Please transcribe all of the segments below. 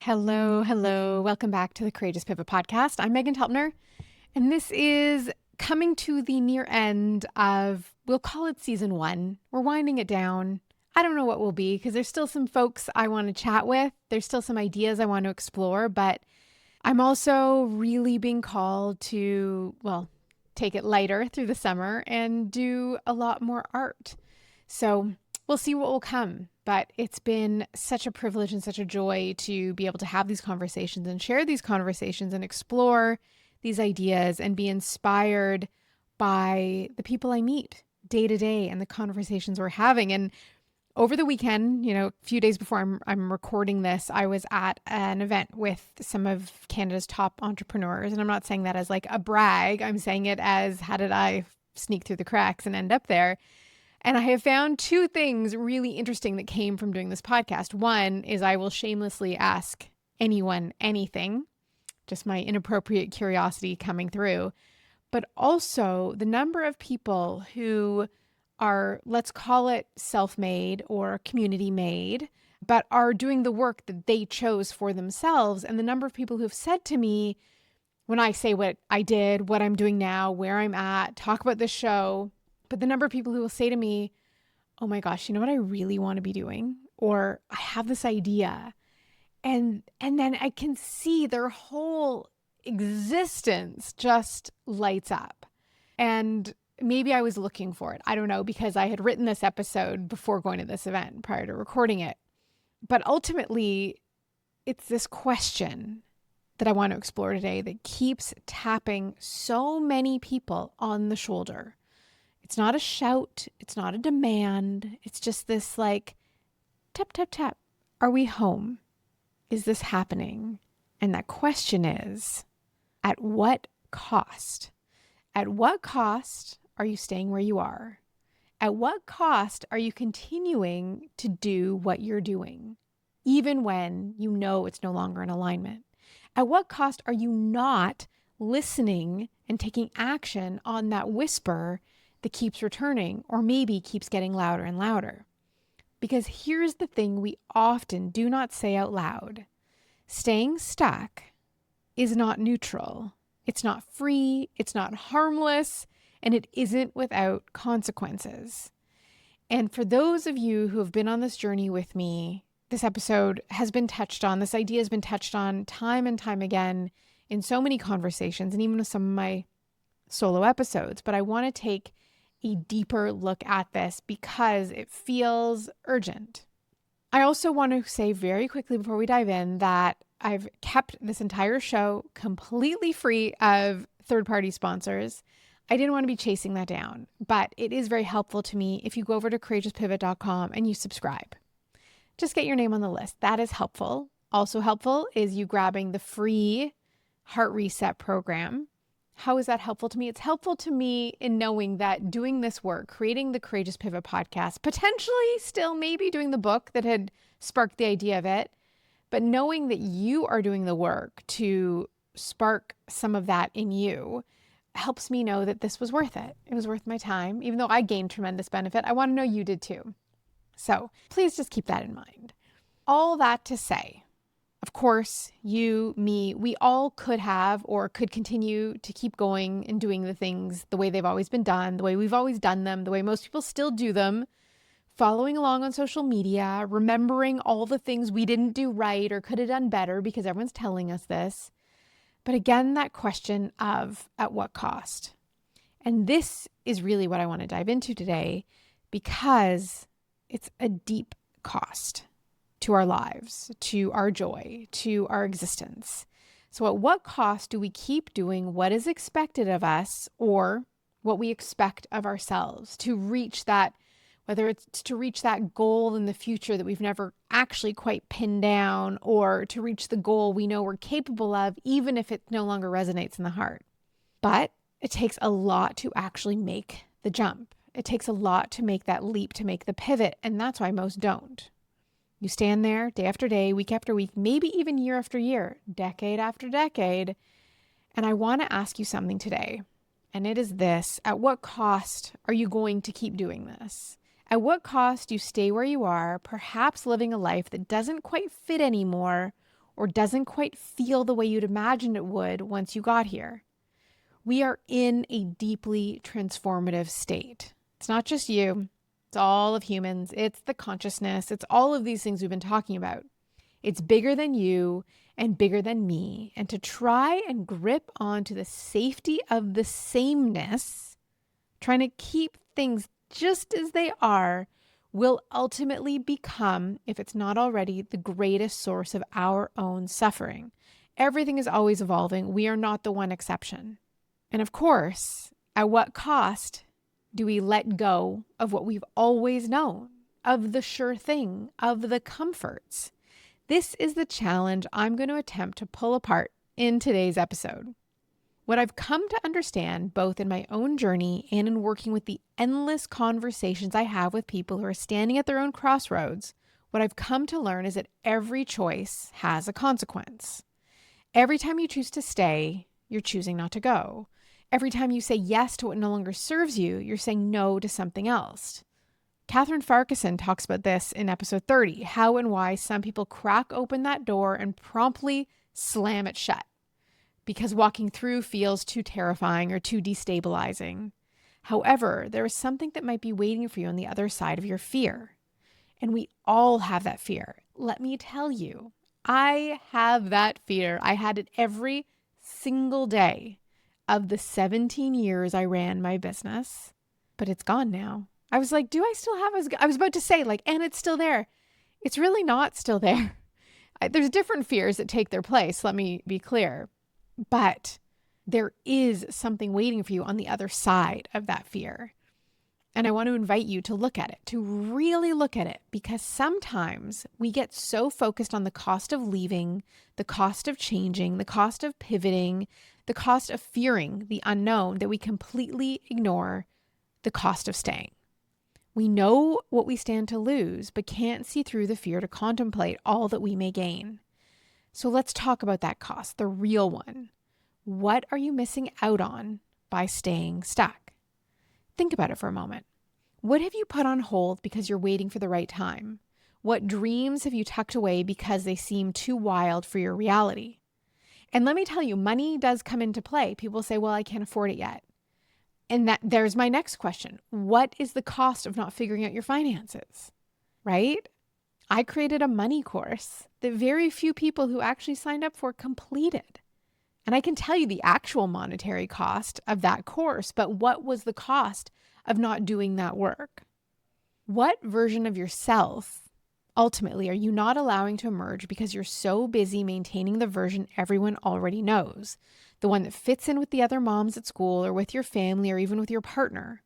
Hello, hello. Welcome back to the Courageous Pivot podcast. I'm Meghan Telpner, and this is coming to the near end of, we'll call it season 1. We're winding it down. I don't know what will be because there's still some folks I want to chat with. There's still some ideas I want to explore, but I'm also really being called to, take it lighter through the summer and do a lot more art. So we'll see what will come. But it's been such a privilege and such a joy to be able to have these conversations and share these conversations and explore these ideas and be inspired by the people I meet day to day and the conversations we're having. And over the weekend, a few days before I'm recording this, I was at an event with some of Canada's top entrepreneurs. And I'm not saying that as like a brag. I'm saying it as, how did I sneak through the cracks and end up there? And I have found 2 things really interesting that came from doing this podcast. One is I will shamelessly ask anyone anything, just my inappropriate curiosity coming through. But also the number of people who are, let's call it self-made or community-made, but are doing the work that they chose for themselves. And the number of people who have said to me, when I say what I did, what I'm doing now, where I'm at, talk about the show, but the number of people who will say to me, oh my gosh, you know what I really want to be doing? Or I have this idea. And then I can see their whole existence just lights up. And maybe I was looking for it. I don't know, because I had written this episode before going to this event prior to recording it. But ultimately, it's this question that I want to explore today that keeps tapping so many people on the shoulder. It's not a shout. It's not a demand. It's just this like, tap, tap, tap. Are we home? Is this happening? And that question is, at what cost? At what cost are you staying where you are? At what cost are you continuing to do what you're doing, even when you know it's no longer in alignment? At what cost are you not listening and taking action on that whisper that keeps returning or maybe keeps getting louder and louder? Because here's the thing we often do not say out loud. Staying stuck is not neutral. It's not free. It's not harmless. And it isn't without consequences. And for those of you who have been on this journey with me, this episode has been touched on. This idea has been touched on time and time again in so many conversations and even with some of my solo episodes. But I want to take a deeper look at this because it feels urgent. I also want to say very quickly before we dive in that I've kept this entire show completely free of third-party sponsors. I didn't want to be chasing that down, but it is very helpful to me if you go over to courageouspivot.com and you subscribe. Just get your name on the list. That is helpful. Also helpful is you grabbing the free Heart Reset program. How is that helpful to me? It's helpful to me in knowing that doing this work, creating the Courageous Pivot podcast, potentially still maybe doing the book that had sparked the idea of it, but knowing that you are doing the work to spark some of that in you helps me know that this was worth it. It was worth my time. Even though I gained tremendous benefit, I want to know you did too. So please just keep that in mind. All that to say, of course, you, me, we all could have or could continue to keep going and doing the things the way they've always been done, the way we've always done them, the way most people still do them, following along on social media, remembering all the things we didn't do right or could have done better because everyone's telling us this. But again, that question of at what cost? And this is really what I want to dive into today because it's a deep cost to our lives, to our joy, to our existence. So at what cost do we keep doing what is expected of us or what we expect of ourselves to reach that, whether it's to reach that goal in the future that we've never actually quite pinned down or to reach the goal we know we're capable of, even if it no longer resonates in the heart. But it takes a lot to actually make the jump. It takes a lot to make that leap, to make the pivot. And that's why most don't. You stand there day after day, week after week, maybe even year after year, decade after decade. And I want to ask you something today. And it is this: at what cost are you going to keep doing this? At what cost do you stay where you are, perhaps living a life that doesn't quite fit anymore, or doesn't quite feel the way you'd imagined it would once you got here. We are in a deeply transformative state. It's not just you, it's all of humans, it's the consciousness, it's all of these things we've been talking about. It's bigger than you and bigger than me. And to try and grip onto the safety of the sameness, trying to keep things just as they are, will ultimately become, if it's not already, the greatest source of our own suffering. Everything is always evolving. We are not the one exception. And of course, at what cost do we let go of what we've always known, of the sure thing, of the comforts? This is the challenge I'm going to attempt to pull apart in today's episode. What I've come to understand, both in my own journey and in working with the endless conversations I have with people who are standing at their own crossroads, what I've come to learn is that every choice has a consequence. Every time you choose to stay, you're choosing not to go. Every time you say yes to what no longer serves you, you're saying no to something else. Catherine Farquharson talks about this in episode 30, how and why some people crack open that door and promptly slam it shut because walking through feels too terrifying or too destabilizing. However, there is something that might be waiting for you on the other side of your fear. And we all have that fear. Let me tell you, I have that fear. I had it every single day of the 17 years I ran my business, but it's gone now. I was like, do I still have, I was about to say and it's still there. It's really not still there. There's different fears that take their place. Let me be clear, but there is something waiting for you on the other side of that fear. And I want to invite you to look at it, to really look at it, because sometimes we get so focused on the cost of leaving, the cost of changing, the cost of pivoting, the cost of fearing the unknown that we completely ignore the cost of staying. We know what we stand to lose, but can't see through the fear to contemplate all that we may gain. So let's talk about that cost, the real one. What are you missing out on by staying stuck? Think about it for a moment. What have you put on hold because you're waiting for the right time? What dreams have you tucked away because they seem too wild for your reality? And let me tell you, money does come into play. People say, well, I can't afford it yet. And there's my next question. What is the cost of not figuring out your finances? Right? I created a money course that very few people who actually signed up for completed. And I can tell you the actual monetary cost of that course, but what was the cost of not doing that work? What version of yourself ultimately are you not allowing to emerge because you're so busy maintaining the version everyone already knows? The one that fits in with the other moms at school or with your family or even with your partner,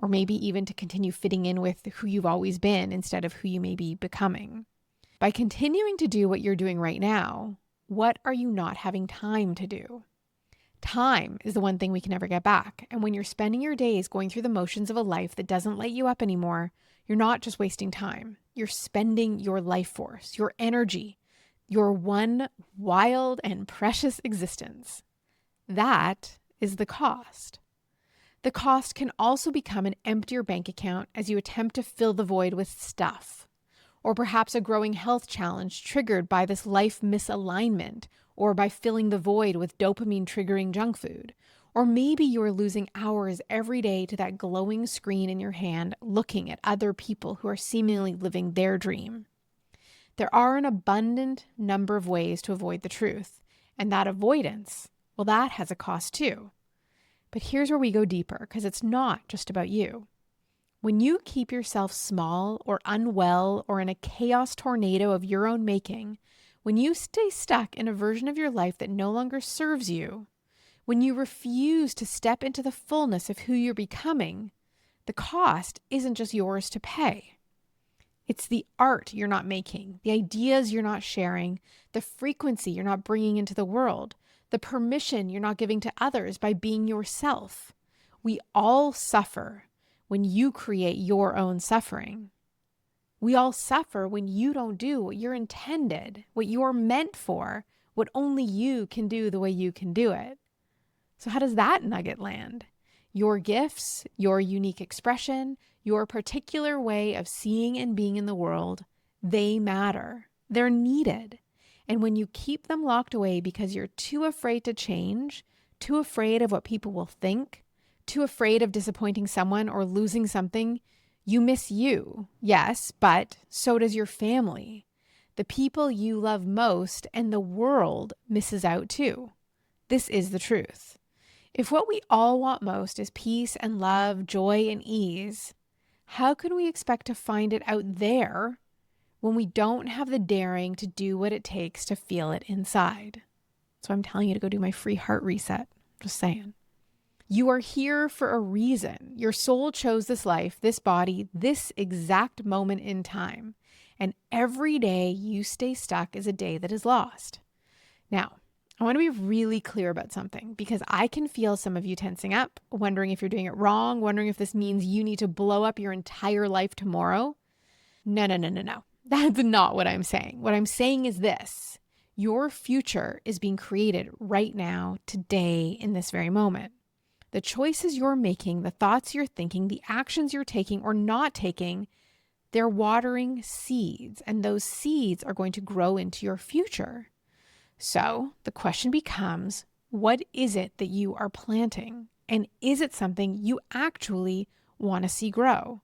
or maybe even to continue fitting in with who you've always been instead of who you may be becoming. By continuing to do what you're doing right now, what are you not having time to do? Time is the one thing we can never get back. And when you're spending your days going through the motions of a life that doesn't light you up anymore, you're not just wasting time. You're spending your life force, your energy, your one wild and precious existence. That is the cost. The cost can also become an emptier bank account as you attempt to fill the void with stuff, or perhaps a growing health challenge triggered by this life misalignment, or by filling the void with dopamine triggering junk food. Or maybe you're losing hours every day to that glowing screen in your hand, looking at other people who are seemingly living their dream. There are an abundant number of ways to avoid the truth, and that avoidance, well, that has a cost too. But here's where we go deeper, because it's not just about you. When you keep yourself small or unwell or in a chaos tornado of your own making, when you stay stuck in a version of your life that no longer serves you, when you refuse to step into the fullness of who you're becoming, the cost isn't just yours to pay. It's the art you're not making, the ideas you're not sharing, the frequency you're not bringing into the world, the permission you're not giving to others by being yourself. We all suffer when you create your own suffering. We all suffer when you don't do what you're intended, what you're meant for, what only you can do the way you can do it. So how does that nugget land? Your gifts, your unique expression, your particular way of seeing and being in the world, they matter. They're needed. And when you keep them locked away because you're too afraid to change, too afraid of what people will think, too afraid of disappointing someone or losing something, you miss you, yes, but so does your family. The people you love most and the world misses out too. This is the truth. If what we all want most is peace and love, joy and ease, how can we expect to find it out there when we don't have the daring to do what it takes to feel it inside? So I'm telling you to go do my free heart reset. Just saying. You are here for a reason. Your soul chose this life, this body, this exact moment in time. And every day you stay stuck is a day that is lost. Now, I want to be really clear about something because I can feel some of you tensing up, wondering if you're doing it wrong, wondering if this means you need to blow up your entire life tomorrow. No. That's not what I'm saying. What I'm saying is this: your future is being created right now, today, in this very moment. The choices you're making, the thoughts you're thinking, the actions you're taking or not taking, they're watering seeds, and those seeds are going to grow into your future. So the question becomes, what is it that you are planting? And is it something you actually want to see grow?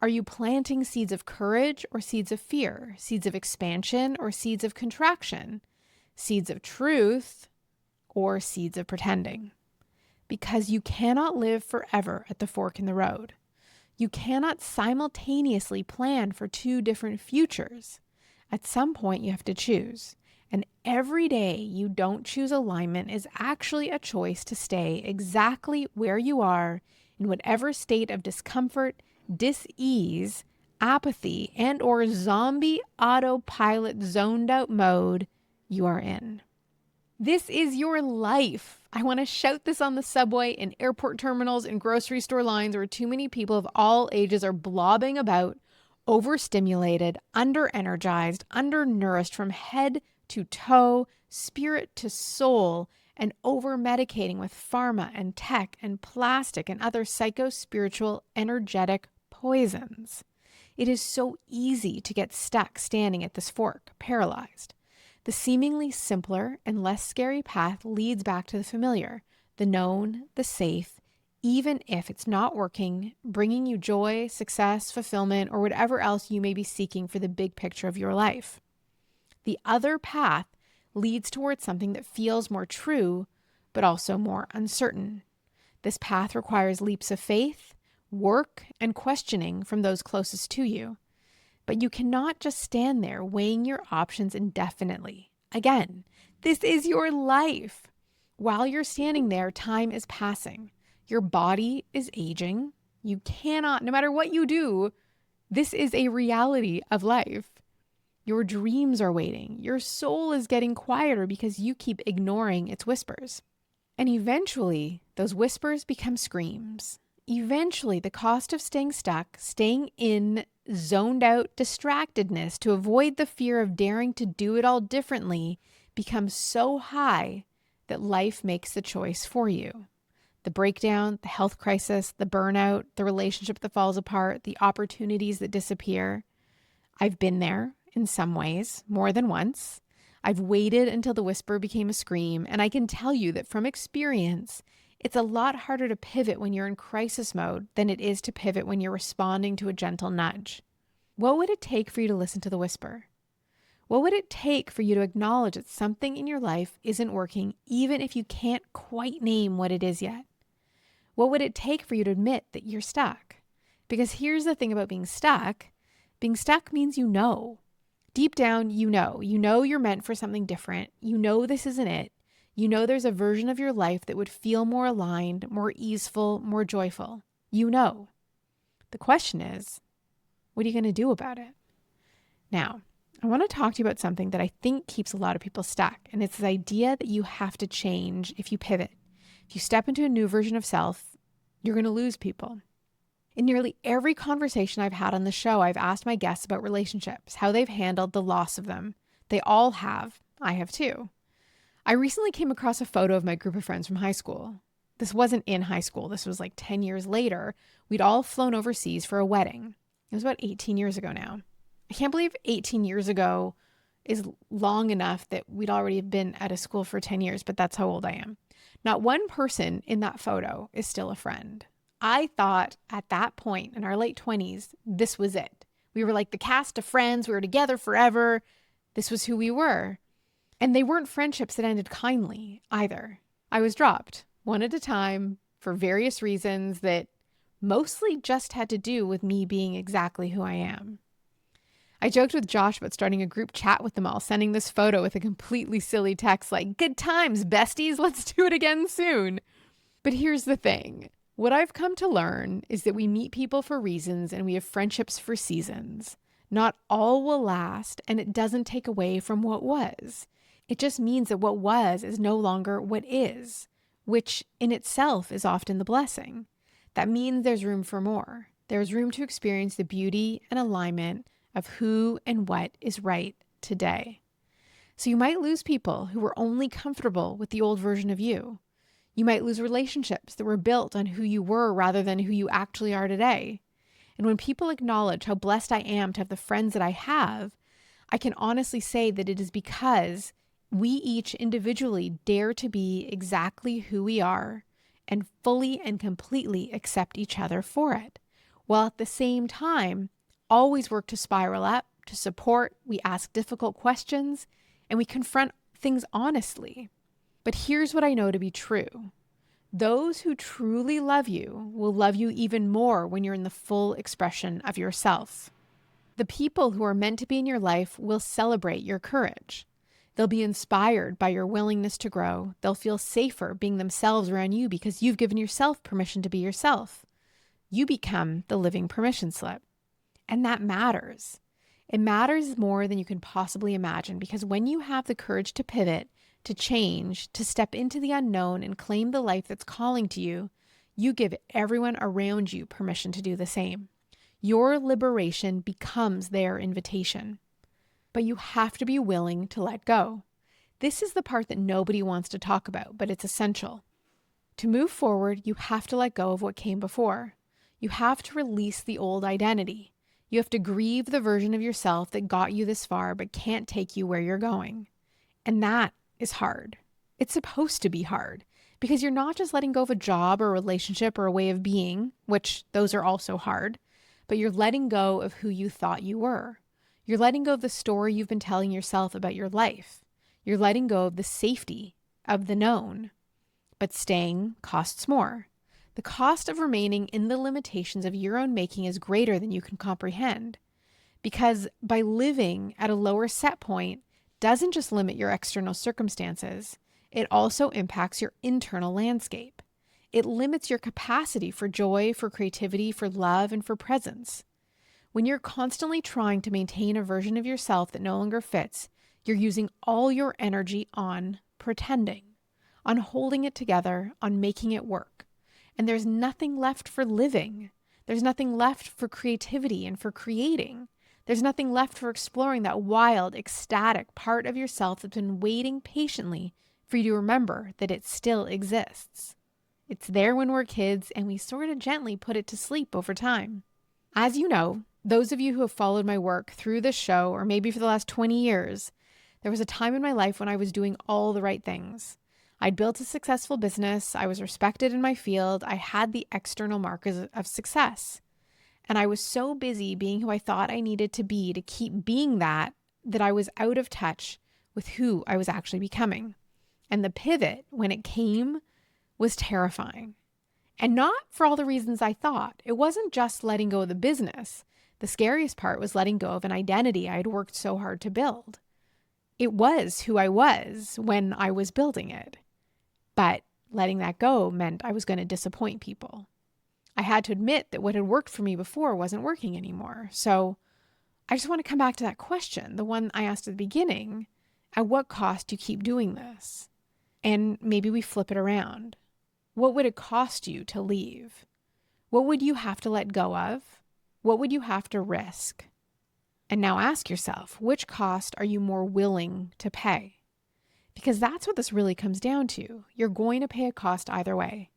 Are you planting seeds of courage or seeds of fear? Seeds of expansion or seeds of contraction? Seeds of truth or seeds of pretending? Because you cannot live forever at the fork in the road. You cannot simultaneously plan for two different futures. At some point, you have to choose. And every day you don't choose alignment is actually a choice to stay exactly where you are in whatever state of discomfort, dis-ease, apathy, and or zombie autopilot zoned out mode you are in. This is your life. I want to shout this on the subway, in airport terminals, in grocery store lines where too many people of all ages are blobbing about, overstimulated, under-energized, undernourished from head to toe, spirit to soul, and over-medicating with pharma and tech and plastic and other psycho-spiritual energetic poisons. It is so easy to get stuck standing at this fork, paralyzed. The seemingly simpler and less scary path leads back to the familiar, the known, the safe, even if it's not working, bringing you joy, success, fulfillment, or whatever else you may be seeking for the big picture of your life. The other path leads towards something that feels more true, but also more uncertain. This path requires leaps of faith, work, and questioning from those closest to you. But you cannot just stand there weighing your options indefinitely. Again, this is your life. While you're standing there, time is passing. Your body is aging. You cannot, no matter what you do, this is a reality of life. Your dreams are waiting. Your soul is getting quieter because you keep ignoring its whispers. And eventually, those whispers become screams. Eventually, the cost of staying stuck, staying in zoned out distractedness to avoid the fear of daring to do it all differently becomes so high that life makes the choice for you. The breakdown, the health crisis, the burnout, the relationship that falls apart, the opportunities that disappear. I've been there in some ways, more than once. I've waited until the whisper became a scream, and I can tell you that from experience, it's a lot harder to pivot when you're in crisis mode than it is to pivot when you're responding to a gentle nudge. What would it take for you to listen to the whisper? What would it take for you to acknowledge that something in your life isn't working, even if you can't quite name what it is yet? What would it take for you to admit that you're stuck? Because here's the thing about being stuck. Being stuck means you know. Deep down, you know you're meant for something different. You know this isn't it. You know there's a version of your life that would feel more aligned, more easeful, more joyful. You know. The question is, what are you going to do about it? Now, I want to talk to you about something that I think keeps a lot of people stuck, and it's this idea that you have to change if you pivot. If you step into a new version of self, you're going to lose people. In nearly every conversation I've had on the show, I've asked my guests about relationships, how they've handled the loss of them. They all have. I have too. I recently came across a photo of my group of friends from high school. This wasn't in high school. This was like 10 years later. We'd all flown overseas for a wedding. It was about 18 years ago now. I can't believe 18 years ago, is long enough that we'd already have been at a school for 10 years, but that's how old I am. Not one person in that photo is still a friend. I thought at that point in our late 20s, this was it. We were like the cast of Friends. We were together forever. This was who we were. And they weren't friendships that ended kindly either. I was dropped one at a time for various reasons that mostly just had to do with me being exactly who I am. I joked with Josh about starting a group chat with them all, sending this photo with a completely silly text like, "Good times, besties, let's do it again soon." But here's the thing. What I've come to learn is that we meet people for reasons and we have friendships for seasons. Not all will last, and it doesn't take away from what was. It just means that what was is no longer what is, which in itself is often the blessing. That means there's room for more. There's room to experience the beauty and alignment of who and what is right today. So you might lose people who were only comfortable with the old version of you. You might lose relationships that were built on who you were rather than who you actually are today. And when people acknowledge how blessed I am to have the friends that I have, I can honestly say that it is because we each individually dare to be exactly who we are and fully and completely accept each other for it, while at the same time always work to spiral up, to support, we ask difficult questions, and we confront things honestly. But here's what I know to be true. Those who truly love you will love you even more when you're in the full expression of yourself. The people who are meant to be in your life will celebrate your courage. They'll be inspired by your willingness to grow. They'll feel safer being themselves around you because you've given yourself permission to be yourself. You become the living permission slip. And that matters. It matters more than you can possibly imagine because when you have the courage to pivot, to change, to step into the unknown and claim the life that's calling to you, you give everyone around you permission to do the same. Your liberation becomes their invitation. But you have to be willing to let go. This is the part that nobody wants to talk about, but it's essential. To move forward, you have to let go of what came before. You have to release the old identity. You have to grieve the version of yourself that got you this far but can't take you where you're going. And that is hard. It's supposed to be hard because you're not just letting go of a job or a relationship or a way of being, which those are also hard, but you're letting go of who you thought you were. You're letting go of the story you've been telling yourself about your life. You're letting go of the safety of the known. But staying costs more. The cost of remaining in the limitations of your own making is greater than you can comprehend. Because by living at a lower set point doesn't just limit your external circumstances, it also impacts your internal landscape. It limits your capacity for joy, for creativity, for love, and for presence. When you're constantly trying to maintain a version of yourself that no longer fits, you're using all your energy on pretending, on holding it together, on making it work. And there's nothing left for living. There's nothing left for creativity and for creating. There's nothing left for exploring that wild, ecstatic part of yourself that's been waiting patiently for you to remember that it still exists. It's there when we're kids, and we sort of gently put it to sleep over time. As you know, those of you who have followed my work through this show, or maybe for the last 20 years, there was a time in my life when I was doing all the right things. I'd built a successful business. I was respected in my field. I had the external markers of success. And I was so busy being who I thought I needed to be to keep being that I was out of touch with who I was actually becoming. And the pivot, when it came, was terrifying. And not for all the reasons I thought. It wasn't just letting go of the business. The scariest part was letting go of an identity I had worked so hard to build. It was who I was when I was building it. But letting that go meant I was going to disappoint people. I had to admit that what had worked for me before wasn't working anymore. So I just want to come back to that question, the one I asked at the beginning. At what cost do you keep doing this? And maybe we flip it around. What would it cost you to leave? What would you have to let go of? What would you have to risk? And now ask yourself, which cost are you more willing to pay? Because that's what this really comes down to. You're going to pay a cost either way.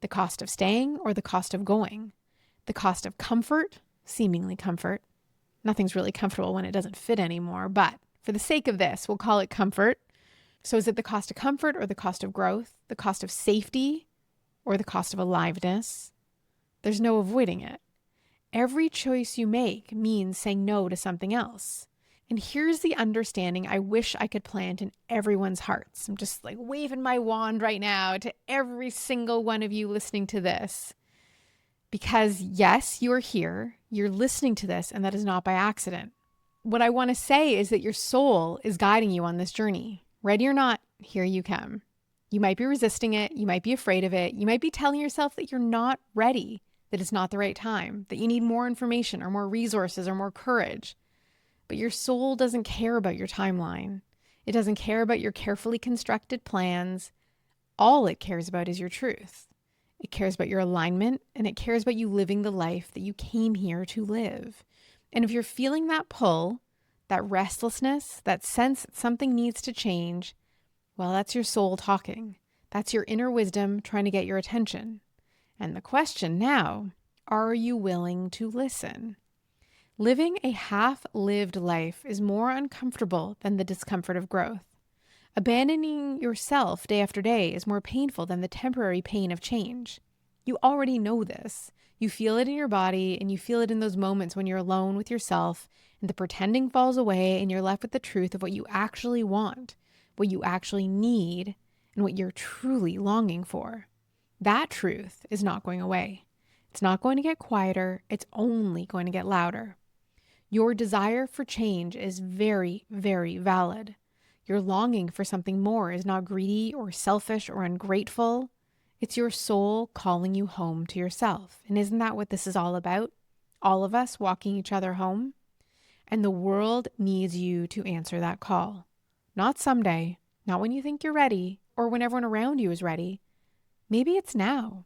The cost of staying or the cost of going. The cost of comfort, seemingly comfort. Nothing's really comfortable when it doesn't fit anymore, but For the sake of this, we'll call it comfort. So is it the cost of comfort or the cost of growth, the cost of safety or the cost of aliveness? There's no avoiding it. Every choice you make means saying no to something else. And here's the understanding I wish I could plant in everyone's hearts. I'm just like waving my wand right now to every single one of you listening to this. Because yes, you are here, you're listening to this, and that is not by accident. What I want to say is that your soul is guiding you on this journey. Ready or not, here you come. You might be resisting it, you might be afraid of it, you might be telling yourself that you're not ready, that it's not the right time, that you need more information or more resources or more courage. But your soul doesn't care about your timeline. It doesn't care about your carefully constructed plans. All it cares about is your truth. It cares about your alignment, and it cares about you living the life that you came here to live. And if you're feeling that pull, that restlessness, that sense that something needs to change, well, that's your soul talking. That's your inner wisdom trying to get your attention. And the question now, are you willing to listen? Living a half-lived life is more uncomfortable than the discomfort of growth. Abandoning yourself day after day is more painful than the temporary pain of change. You already know this. You feel it in your body, and you feel it in those moments when you're alone with yourself and the pretending falls away and you're left with the truth of what you actually want, what you actually need, and what you're truly longing for. That truth is not going away. It's not going to get quieter. It's only going to get louder. Your desire for change is very, very valid. Your longing for something more is not greedy or selfish or ungrateful. It's your soul calling you home to yourself. And isn't that what this is all about? All of us walking each other home? And the world needs you to answer that call. Not someday, not when you think you're ready or when everyone around you is ready. Maybe it's now.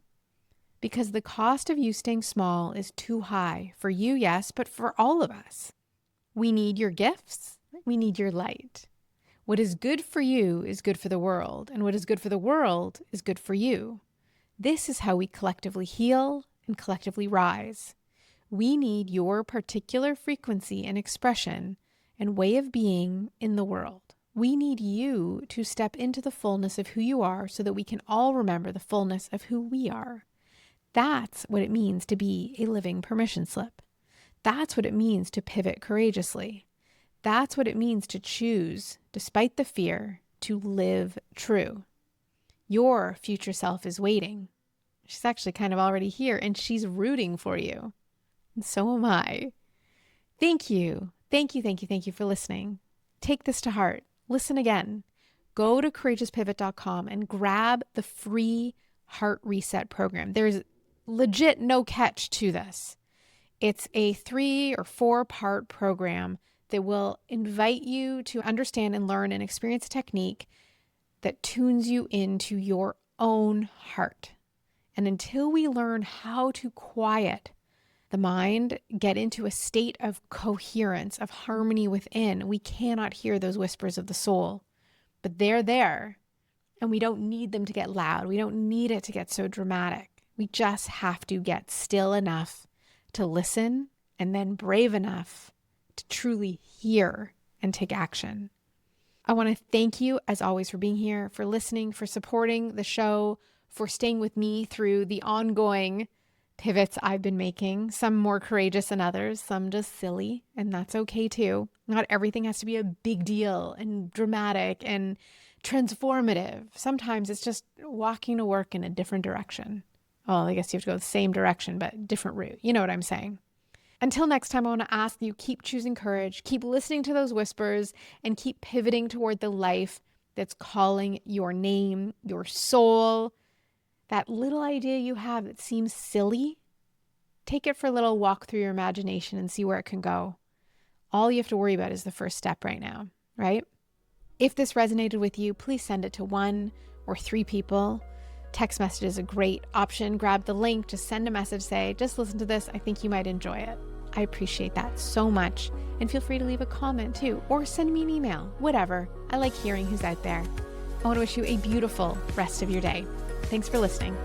Because the cost of you staying small is too high for you, yes, but for all of us. We need your gifts. We need your light. What is good for you is good for the world, and what is good for the world is good for you. This is how we collectively heal and collectively rise. We need your particular frequency and expression and way of being in the world. We need you to step into the fullness of who you are so that we can all remember the fullness of who we are. That's what it means to be a living permission slip. That's what it means to pivot courageously. That's what it means to choose, despite the fear, to live true. Your future self is waiting. She's actually kind of already here, and she's rooting for you. And so am I. Thank you. Thank you for listening. Take this to heart. Listen again. Go to courageouspivot.com and grab the free Heart Reset program. There's legit no catch to this. It's a 3 or 4-part program that will invite you to understand and learn and experience a technique that tunes you into your own heart. And until we learn how to quiet the mind, get into a state of coherence, of harmony within, we cannot hear those whispers of the soul. But they're there, and we don't need them to get loud. We don't need it to get so dramatic. We just have to get still enough to listen, and then brave enough to truly hear and take action. I want to thank you, as always, for being here, for listening, for supporting the show, for staying with me through the ongoing pivots I've been making, some more courageous than others, some just silly, and that's okay too. Not everything has to be a big deal and dramatic and transformative. Sometimes it's just walking to work in a different direction. Well, I guess you have to go the same direction, but different route. You know what I'm saying? Until next time, I want to ask that you keep choosing courage, keep listening to those whispers, and keep pivoting toward the life that's calling your name, your soul. That little idea you have that seems silly, take it for a little walk through your imagination and see where it can go. All you have to worry about is the first step right now, right? If this resonated with you, please send it to 1 or 3 people. Text message is a great option. Grab the link, just send a message, say, just listen to this. I think you might enjoy it. I appreciate that so much. And feel free to leave a comment too, or send me an email, whatever. I like hearing who's out there. I want to wish you a beautiful rest of your day. Thanks for listening.